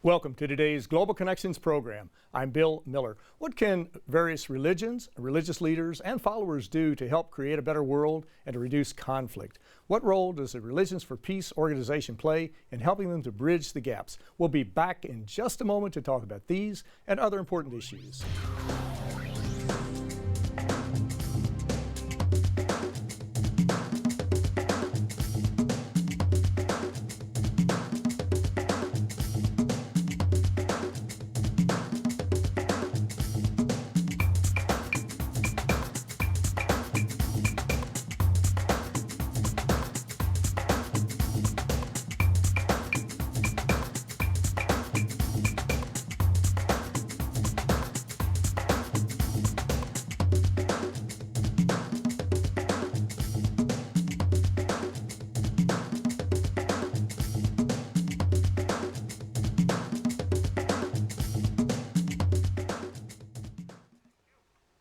Welcome to today's Global Connections program. I'm Bill Miller. What can various religions, religious leaders, and followers do to help create a better world and to reduce conflict? What role does the Religions for Peace organization play in helping them to bridge the gaps? We'll be back in just a moment to talk about these and other important issues.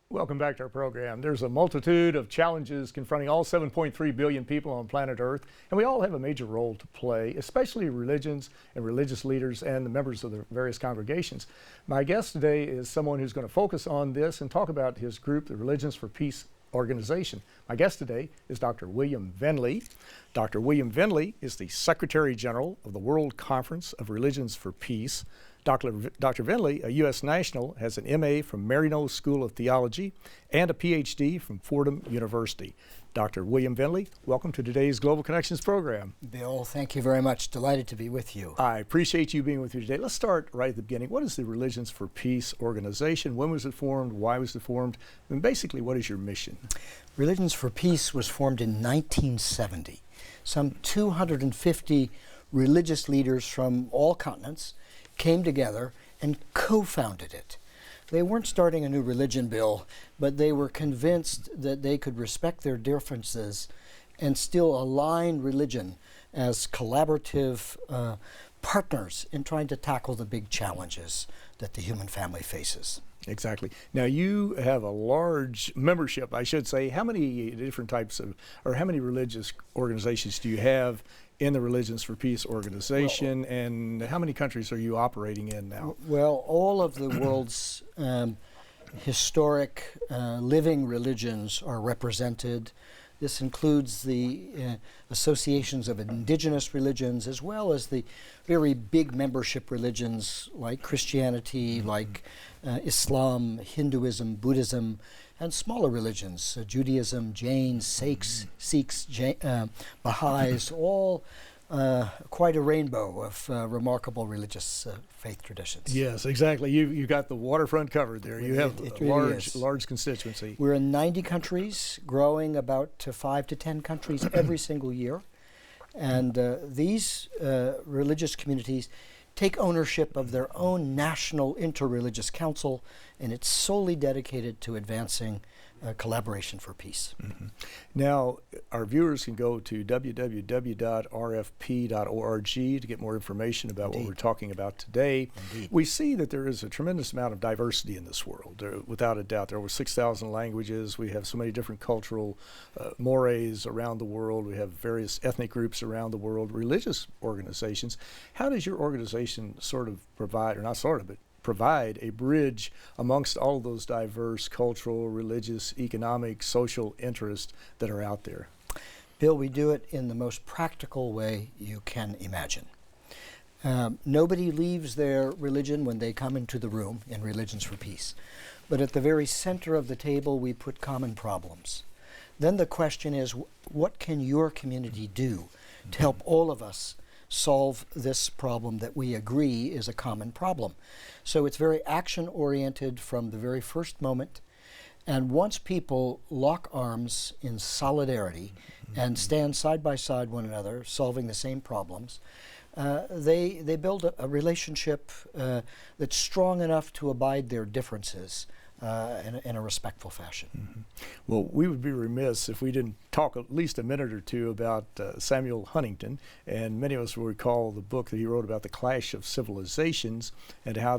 Welcome back to our program. There's a multitude of challenges confronting all 7.3 billion people on planet Earth, and we all have a major role to play, especially religions and religious leaders and the members of the various congregations. My guest today is someone who's going to focus on this and talk about his group, the Religions for Peace organization. My guest today is Dr. William Vendley. Dr. William Vendley is the Secretary General of the World Conference of Religions for Peace. Dr. Vendley, a U.S. national, has an M.A. from Maryknoll School of Theology and a Ph.D. from Fordham University. Dr. William Vendley, welcome to today's Global Connections program. Bill, thank you very much. Delighted to be with you. I appreciate you being with you today. Let's start right at the beginning. What is the Religions for Peace organization? When was it formed? Why was it formed? And basically, what is your mission? Religions for Peace was formed in 1970. Some 250 religious leaders from all continents came together and co-founded it. They weren't starting a new religion, Bill, but they were convinced that they could respect their differences and still align religion as collaborative partners in trying to tackle the big challenges that the human family faces. Exactly. Now you have a large membership, I should say. How many different types of, or how many religious organizations do you have in the Religions for Peace organization, and how many countries are you operating in now? Well, all of the world's historic living religions are represented. This includes the associations of indigenous religions, as well as the very big membership religions like Christianity, like Islam, Hinduism, Buddhism, and smaller religions, Judaism, Jains, Sikhs, Baha'is, all quite a rainbow of remarkable religious faith traditions. Yes, exactly. You got the waterfront covered there. You have it a really large constituency. We're in 90 countries, growing about to 5 to 10 countries every single year. And these religious communities take ownership of their own national interreligious council, and it's solely dedicated to advancing collaboration for peace. Mm-hmm. Now, our viewers can go to www.rfp.org to get more information about what we're talking about today. Indeed. We see that there is a tremendous amount of diversity in this world. Without a doubt, there are over 6,000 languages. We have so many different cultural mores around the world. We have various ethnic groups around the world, religious organizations. How does your organization sort of provide, or not sort of, but provide a bridge amongst all of those diverse cultural, religious, economic, social interests that are out there? Bill, we do it in the most practical way you can imagine. Nobody leaves their religion when they come into the room in Religions for Peace. But at the very center of the table, we put common problems. Then the question is, what can your community do to help all of us solve this problem that we agree is a common problem? So it's very action-oriented from the very first moment. And once people lock arms in solidarity and stand side by side one another, solving the same problems, they build a relationship that's strong enough to abide their differences in a respectful fashion. Mm-hmm. Well, we would be remiss if we didn't talk at least a minute or two about Samuel Huntington, and many of us will recall the book that he wrote about the clash of civilizations and how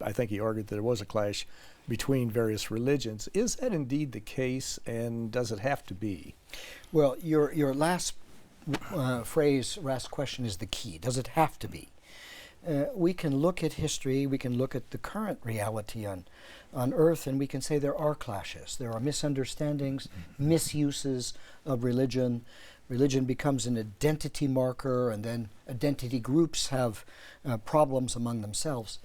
I think he argued that there was a clash between various religions. Is that indeed the case, and does it have to be? Well, your last phrase, last question is the key. Does it have to be? we can look at history, we can look at the current reality on Earth, and we can say there are clashes, there are misunderstandings, misuses of religion. Religion becomes an identity marker, and then identity groups have problems among themselves.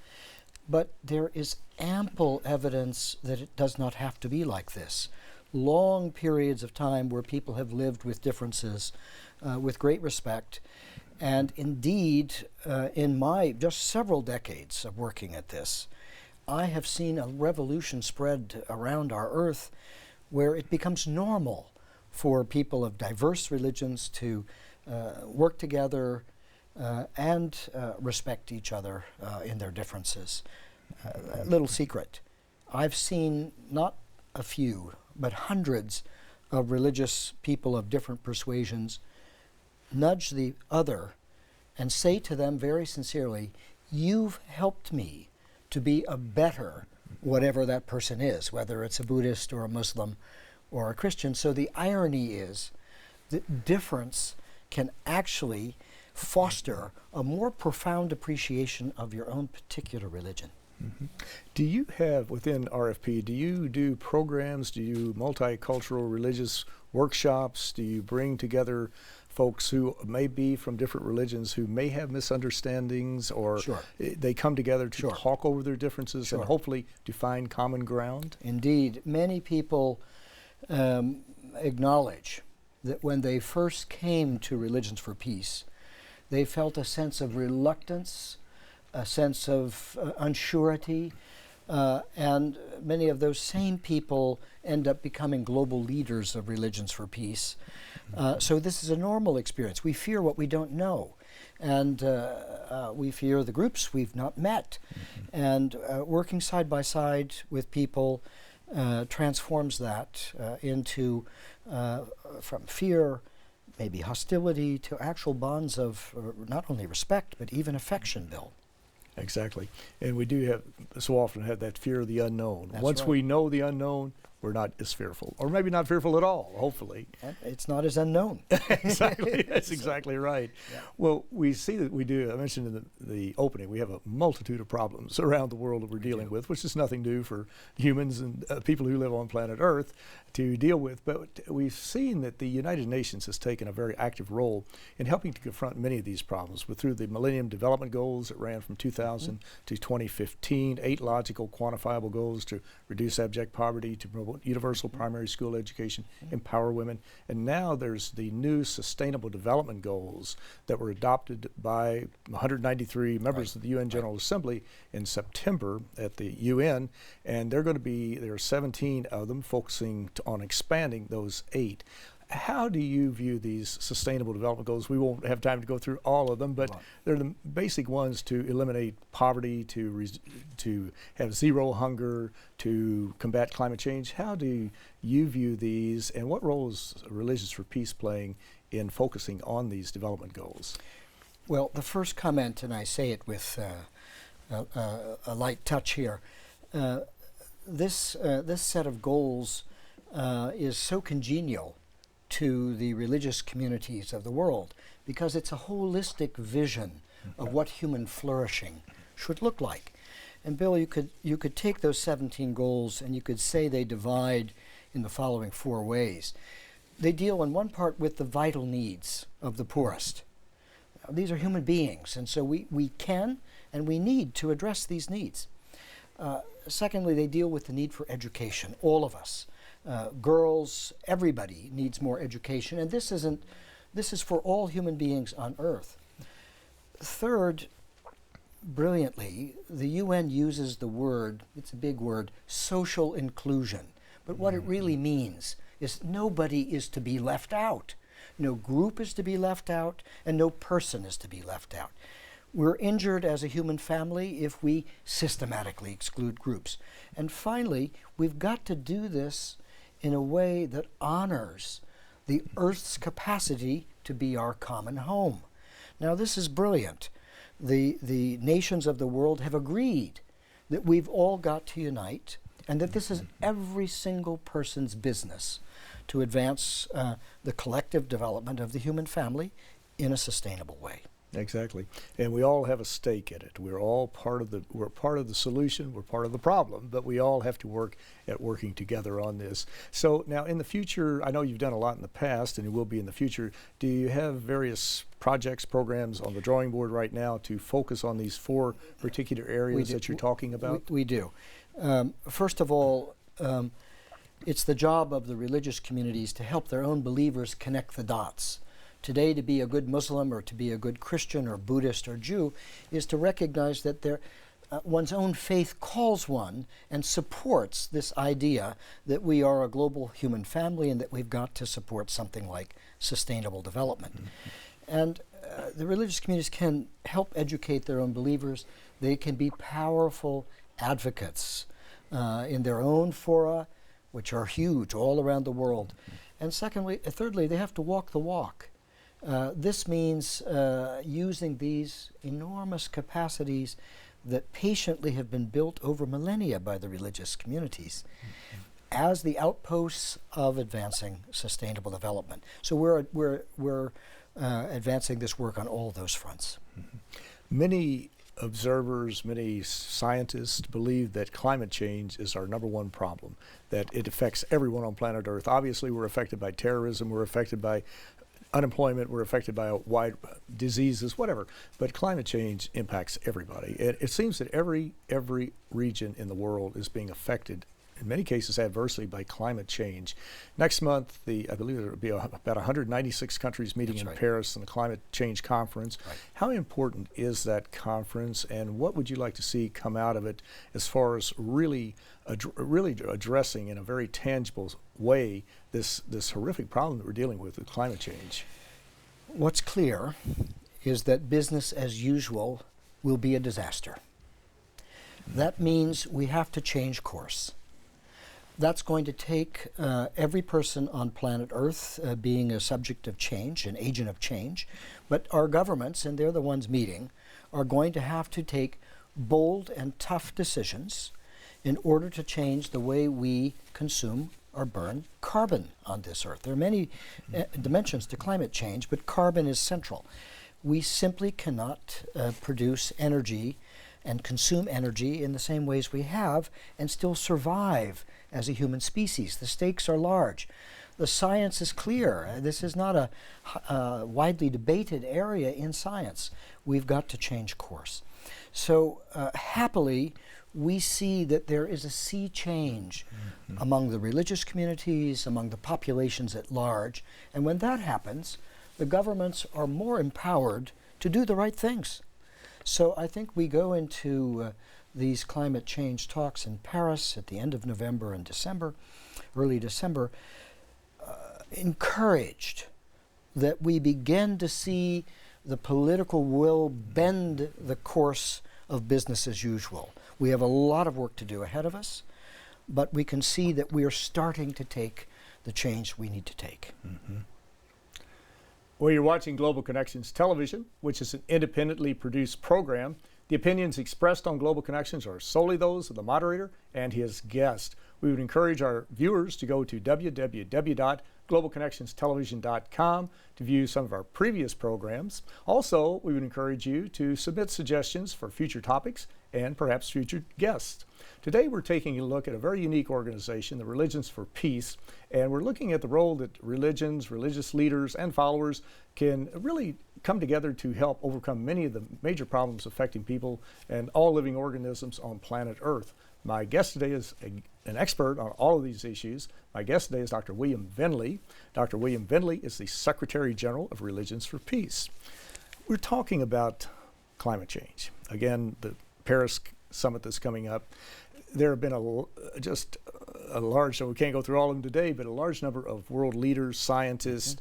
But there is ample evidence that it does not have to be like this. Long periods of time where people have lived with differences with great respect. And indeed, in my just several decades of working at this, I have seen a revolution spread around our Earth where it becomes normal for people of diverse religions to work together and respect each other in their differences. A little secret. I've seen not a few, but hundreds of religious people of different persuasions nudge the other and say to them very sincerely, "You've helped me to be a better whatever that person is, whether it's a Buddhist or a Muslim or a Christian." So the irony is that difference can actually foster a more profound appreciation of your own particular religion. Mm-hmm. Do you have, within RFP, do you do programs, do you multicultural religious workshops, do you bring together folks who may be from different religions who may have misunderstandings, or Sure. they come together to Sure. talk over their differences Sure. and hopefully to find common ground? Indeed, many people acknowledge that when they first came to Religions for Peace, they felt a sense of reluctance, a sense of unsurety, and many of those same people end up becoming global leaders of Religions for Peace. So this is a normal experience. We fear what we don't know, and we fear the groups we've not met. And working side by side with people transforms that into, from fear, maybe hostility, to actual bonds of not only respect, but even affection built. Exactly. And we do have, so often have that fear of the unknown. That's Once right. we know the unknown, we're not as fearful, or maybe not fearful at all, hopefully. And it's not as unknown. Exactly, that's exactly right. Yeah. Well, we see that we do, I mentioned in the opening, we have a multitude of problems around the world that we're dealing with, which is nothing new for humans and people who live on planet Earth to deal with. But we've seen that the United Nations has taken a very active role in helping to confront many of these problems through the Millennium Development Goals that ran from 2000 to 2015, 8 logical quantifiable goals to reduce abject poverty, to promote universal primary school education, empower women. And now there's the new Sustainable Development Goals that were adopted by 193 members of the UN General Assembly in September at the UN. And there are 17 of them focusing on expanding those 8. How do you view these Sustainable Development Goals? We won't have time to go through all of them, but they're the basic ones to eliminate poverty, to have zero hunger, to combat climate change. How do you view these, and what role is Religions for Peace playing in focusing on these development goals? Well, the first comment, and I say it with a light touch here, this set of goals is so congenial to the religious communities of the world because it's a holistic vision of what human flourishing should look like. And Bill, you could take those 17 goals and you could say they divide in the following 4 ways. They deal in one part with the vital needs of the poorest. Now, these are human beings, and so we can and we need to address these needs. Secondly, they deal with the need for education, all of us. Girls, everybody needs more education, and this is for all human beings on Earth. Third, brilliantly, the UN uses the word, it's a big word, social inclusion. But what it really means is nobody is to be left out. No group is to be left out, and no person is to be left out. We're injured as a human family if we systematically exclude groups. And finally, we've got to do this in a way that honors the Earth's capacity to be our common home. Now, this is brilliant. The nations of the world have agreed that we've all got to unite and that this is every single person's business to advance the collective development of the human family in a sustainable way. Exactly. And we all have a stake in it. We're all part of the solution, we're part of the problem, but we all have to work at working together on this. So now in the future, I know you've done a lot in the past and you will be in the future. Do you have various projects, programs on the drawing board right now to focus on these 4 particular areas that you're talking about? We do. First of all, it's the job of the religious communities to help their own believers connect the dots. Today, to be a good Muslim or to be a good Christian or Buddhist or Jew is to recognize that one's own faith calls one and supports this idea that we are a global human family and that we've got to support something like sustainable development. Mm-hmm. And the religious communities can help educate their own believers. They can be powerful advocates in their own fora, which are huge all around the world. And thirdly, they have to walk the walk. This means using these enormous capacities that patiently have been built over millennia by the religious communities as the outposts of advancing sustainable development. So we're advancing this work on all those fronts. Mm-hmm. Many observers, many scientists believe that climate change is our #1 problem, that it affects everyone on planet Earth. Obviously, we're affected by terrorism, we're affected by unemployment, we're affected by wide diseases, whatever. But climate change impacts everybody. It seems that every region in the world is being affected, in many cases adversely, by climate change. Next month, I believe there will be about 196 countries meeting in Paris in the Climate Change Conference. Right. How important is that conference, and what would you like to see come out of it as far as really addressing in a very tangible way this horrific problem that we're dealing with climate change? What's clear is that business as usual will be a disaster. That means we have to change course. That's going to take every person on planet Earth being a subject of change, an agent of change, but our governments, and they're the ones meeting, are going to have to take bold and tough decisions in order to change the way we consume or burn carbon on this Earth. There are many dimensions to climate change, but carbon is central. We simply cannot produce energy and consume energy in the same ways we have and still survive as a human species. The stakes are large. The science is clear. This is not a widely debated area in science. We've got to change course. So happily, we see that there is a sea change among the religious communities, among the populations at large. And when that happens, the governments are more empowered to do the right things. So I think we go into these climate change talks in Paris at the end of November and December, early December, encouraged that we begin to see the political will bend the course of business as usual. We have a lot of work to do ahead of us, but we can see that we are starting to take the change we need to take. Mm-hmm. Well, you're watching Global Connections Television, which is an independently produced program. The opinions expressed on Global Connections are solely those of the moderator and his guest. We would encourage our viewers to go to www.globalconnectionstelevision.com to view some of our previous programs. Also, we would encourage you to submit suggestions for future topics and perhaps future guests. Today we're taking a look at a very unique organization, the Religions for Peace, and we're looking at the role that religions, religious leaders, and followers can really come together to help overcome many of the major problems affecting people and all living organisms on planet Earth. My guest today is an expert on all of these issues. My guest today is Dr. William Vendley. Dr. William Vendley is the Secretary General of Religions for Peace. We're talking about climate change. Again, the Paris summit that's coming up. There have been just a large, so we can't go through all of them today, but a large number of world leaders, scientists,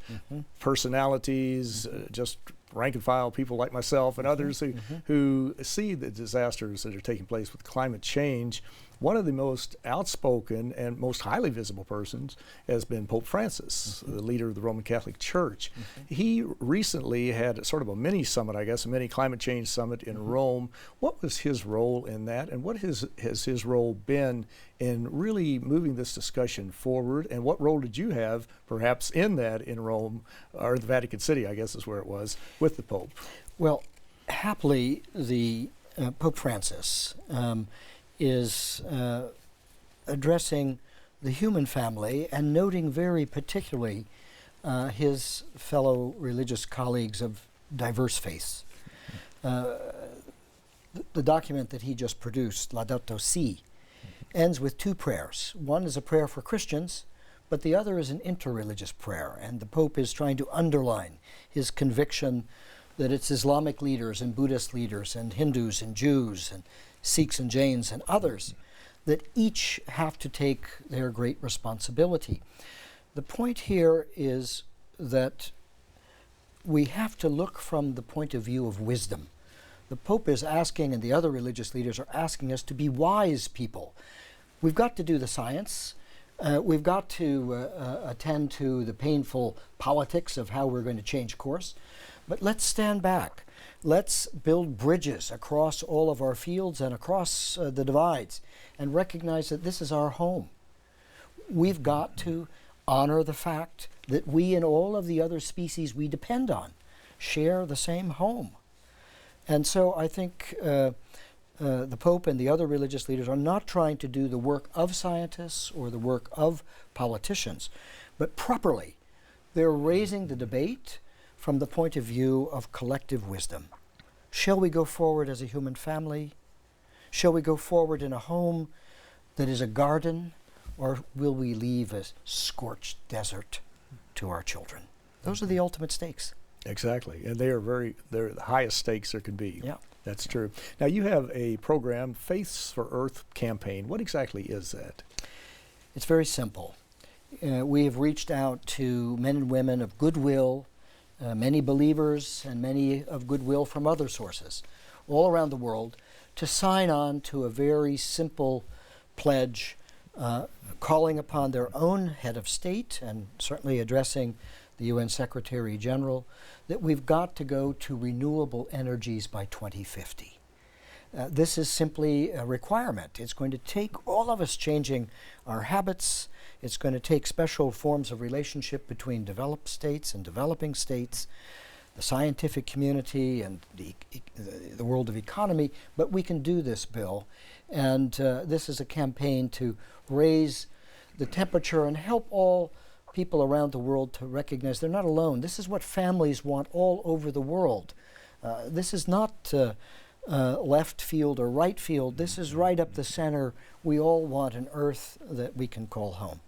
personalities, just rank and file people like myself and others who see the disasters that are taking place with climate change. One of the most outspoken and most highly visible persons has been Pope Francis, the leader of the Roman Catholic Church. He recently had sort of a mini summit, I guess, a mini climate change summit in Rome. What was his role in that, and what has his role been in really moving this discussion forward, and what role did you have perhaps in that in Rome, or the Vatican City, I guess is where it was, with the Pope? Well, happily, the Pope Francis is addressing the human family and noting very particularly his fellow religious colleagues of diverse faiths. The document that he just produced, Laudato Si, ends with two prayers. One is a prayer for Christians, but the other is an interreligious prayer, and the Pope is trying to underline his conviction that it's Islamic leaders and Buddhist leaders and Hindus and Jews and Sikhs and Jains and others that each have to take their great responsibility. The point here is that we have to look from the point of view of wisdom. The Pope is asking, and the other religious leaders are asking us to be wise people. We've got to do the science. We've got to attend to the painful politics of how we're going to change course. But let's stand back. Let's build bridges across all of our fields and across the divides and recognize that this is our home. We've got to honor the fact that we and all of the other species we depend on share the same home. And so I think the Pope and the other religious leaders are not trying to do the work of scientists or the work of politicians, but properly they're raising the debate from the point of view of collective wisdom. Shall we go forward as a human family? Shall we go forward in a home that is a garden, or will we leave a scorched desert to our children? Those are the ultimate stakes. Exactly, and they're the highest stakes there can be. Yeah. That's true. Now you have a program, Faiths for Earth campaign. What exactly is that? It's very simple. We have reached out to men and women of goodwill, many believers and many of goodwill from other sources all around the world to sign on to a very simple pledge calling upon their own head of state and certainly addressing the UN Secretary General, that we've got to go to renewable energies by 2050. This is simply a requirement. It's going to take all of us changing our habits. It's going to take special forms of relationship between developed states and developing states, the scientific community and the world of economy. But we can do this, Bill. And this is a campaign to raise the temperature and help all people around the world to recognize they're not alone. This is what families want all over the world. This is not left field or right field. This is right up the center. We all want an Earth that we can call home.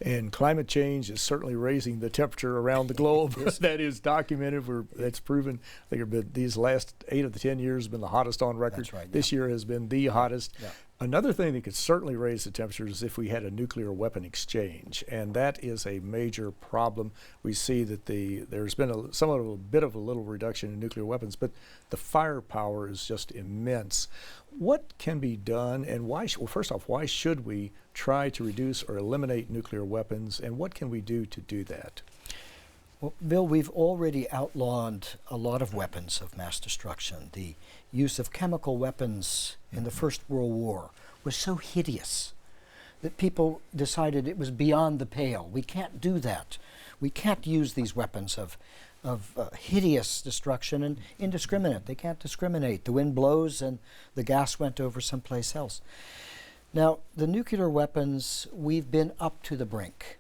And climate change is certainly raising the temperature around the globe. That is documented. That's proven. I think these last 8 of the 10 years have been the hottest on record. That's right, This year has been the hottest. Yeah. Another thing that could certainly raise the temperature is if we had a nuclear weapon exchange, and that is a major problem. We see that there's been a bit of a little reduction in nuclear weapons, but the firepower is just immense. What can be done, and why? Well, first off, why should we try to reduce or eliminate nuclear weapons, and what can we do to do that? Well, Bill, we've already outlawed a lot of weapons of mass destruction. The use of chemical weapons in the First World War was so hideous that people decided it was beyond the pale. We can't do that. We can't use these weapons of hideous destruction and indiscriminate. They can't discriminate. The wind blows and the gas went over someplace else. Now, the nuclear weapons, we've been up to the brink.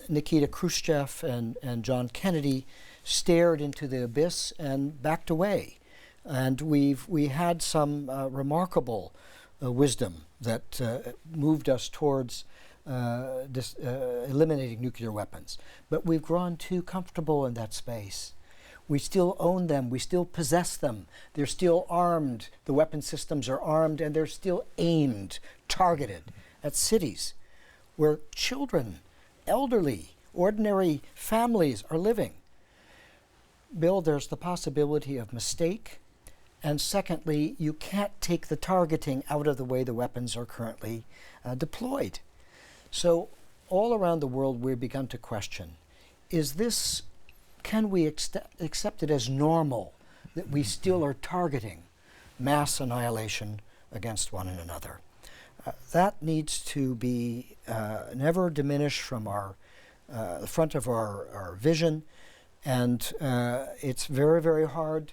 Nikita Khrushchev and John Kennedy stared into the abyss and backed away. And we had some remarkable wisdom that moved us towards eliminating nuclear weapons. But we've grown too comfortable in that space. We still own them. We still possess them. They're still armed. The weapon systems are armed, and they're still aimed, targeted at cities where children, elderly, ordinary families are living. Bill, there's the possibility of mistake. And secondly, you can't take the targeting out of the way the weapons are currently deployed. So all around the world, we've begun to question, can we accept it as normal that we still are targeting mass annihilation against one another? That needs to be never diminished from the front of our vision. And it's very, very hard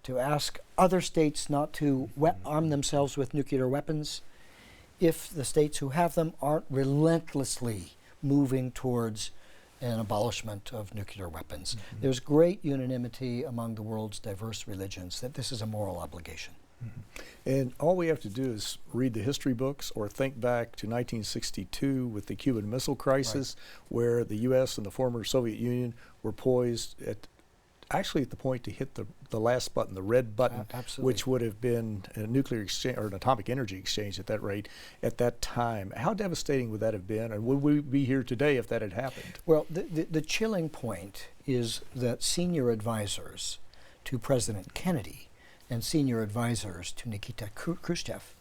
to ask other states not to arm themselves with nuclear weapons if the states who have them aren't relentlessly moving towards an abolishment of nuclear weapons. There's great unanimity among the world's diverse religions that this is a moral obligation. And all we have to do is read the history books or think back to 1962 with the Cuban Missile Crisis, where the U.S. and the former Soviet Union were poised at the point to hit the last button, the red button, which would have been a nuclear exchange or an atomic energy exchange at that rate at that time. How devastating would that have been, and would we be here today if that had happened? Well, the chilling point is that senior advisors to President Kennedy and senior advisors to Nikita Khrushchev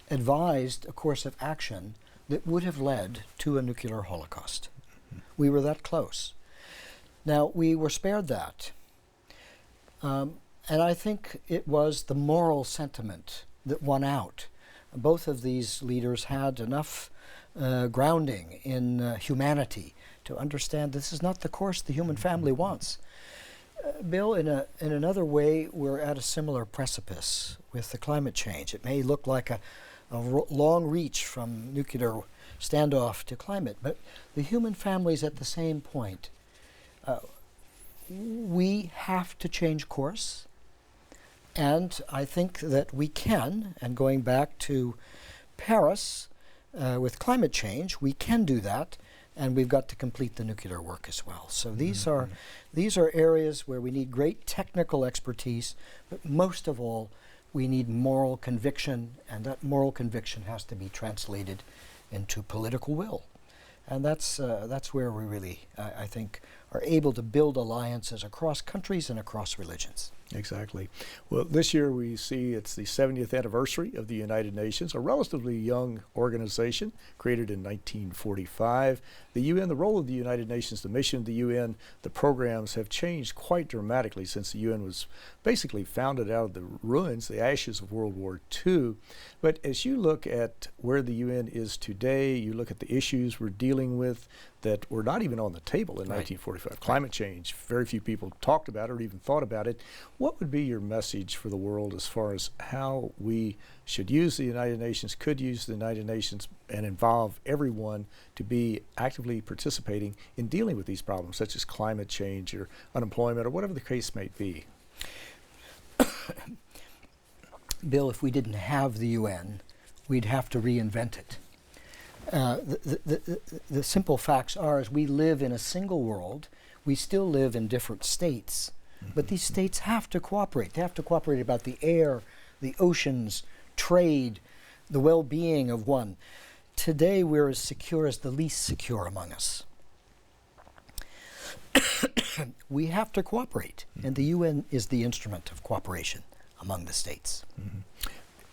advised a course of action that would have led to a nuclear holocaust. We were that close. Now, we were spared that. And I think it was the moral sentiment that won out. Both of these leaders had enough grounding in humanity to understand this is not the course the human family wants. Bill, in another way, we're at a similar precipice with the climate change. It may look like a long reach from nuclear standoff to climate, but the human family is at the same point. We have to change course, and I think that we can, and going back to Paris with climate change, we can do that, and we've got to complete the nuclear work as well. So these are areas where we need great technical expertise, but most of all, we need moral conviction, and that moral conviction has to be translated into political will. And that's where we really, I think, are able to build alliances across countries and across religions. Exactly. Well, this year we see it's the 70th anniversary of the United Nations, a relatively young organization created in 1945. The UN, the role of the United Nations, the mission of the UN, the programs have changed quite dramatically since the UN was basically founded out of the ruins, the ashes of World War II. But as you look at where the UN is today, you look at the issues we're dealing with that were not even on the table in 1945. Climate change, very few people talked about it or even thought about it. What would be your message for the world as far as how we should use the United Nations, could use the United Nations, and involve everyone to be actively participating in dealing with these problems, such as climate change or unemployment or whatever the case may be? Bill, if we didn't have the UN, we'd have to reinvent it. The simple facts are, as we live in a single world, we still live in different states, but these states have to cooperate. They have to cooperate about the air, the oceans, trade, the well-being of one. Today, we're as secure as the least secure among us. We have to cooperate, and the UN is the instrument of cooperation among the states.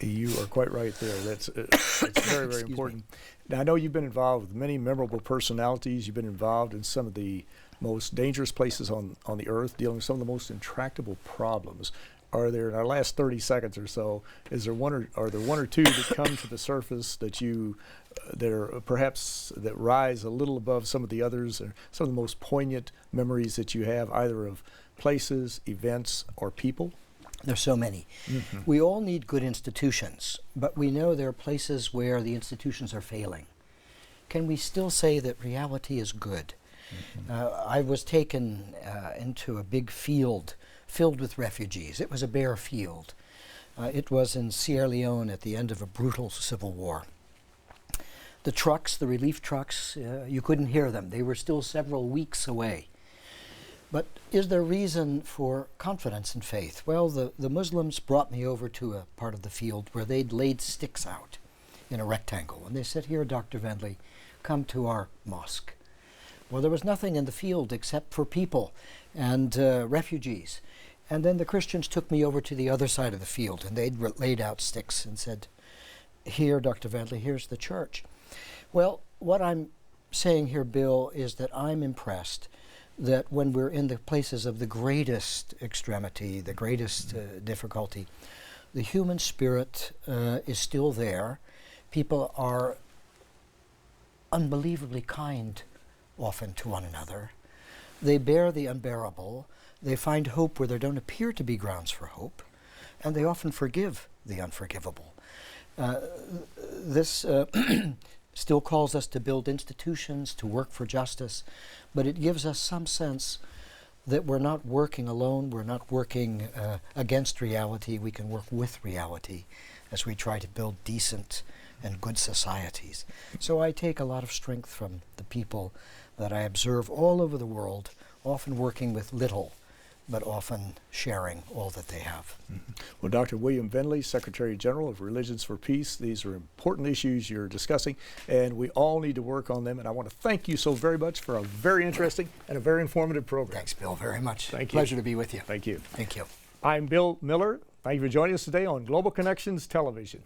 You are quite right there. It's very, very important. Now, I know you've been involved with many memorable personalities. You've been involved in some of the most dangerous places on the earth, dealing with some of the most intractable problems. Are there, in our last 30 seconds or so, are there one or two that come to the surface that that are perhaps that rise a little above some of the others, or some of the most poignant memories that you have, either of places, events, or people? There's so many. We all need good institutions, but we know there are places where the institutions are failing. Can we still say that reality is good? I was taken into a big field filled with refugees. It was a bare field. It was in Sierra Leone at the end of a brutal civil war. The trucks, the relief trucks, you couldn't hear them. They were still several weeks away. But is there reason for confidence and faith? Well, the Muslims brought me over to a part of the field where they'd laid sticks out in a rectangle. And they said, "Here, Dr. Vendley, come to our mosque." Well, there was nothing in the field except for people and refugees. And then the Christians took me over to the other side of the field, and they'd laid out sticks and said, "Here, Dr. Vendley, here's the church." Well, what I'm saying here, Bill, is that I'm impressed that when we're in the places of the greatest extremity, the greatest difficulty, the human spirit is still there. People are unbelievably kind often to one another. They bear the unbearable. They find hope where there don't appear to be grounds for hope. And they often forgive the unforgivable. This still calls us to build institutions, to work for justice, but it gives us some sense that we're not working alone, we're not working against reality, we can work with reality as we try to build decent and good societies. So I take a lot of strength from the people that I observe all over the world, often working with little, but often sharing all that they have. Mm-hmm. Well, Dr. William Vendley, Secretary General of Religions for Peace, these are important issues you're discussing, and we all need to work on them. And I want to thank you so very much for a very interesting and a very informative program. Thanks, Bill, very much. Thank you. Pleasure to be with you. Thank you. Thank you. I'm Bill Miller. Thank you for joining us today on Global Connections Television.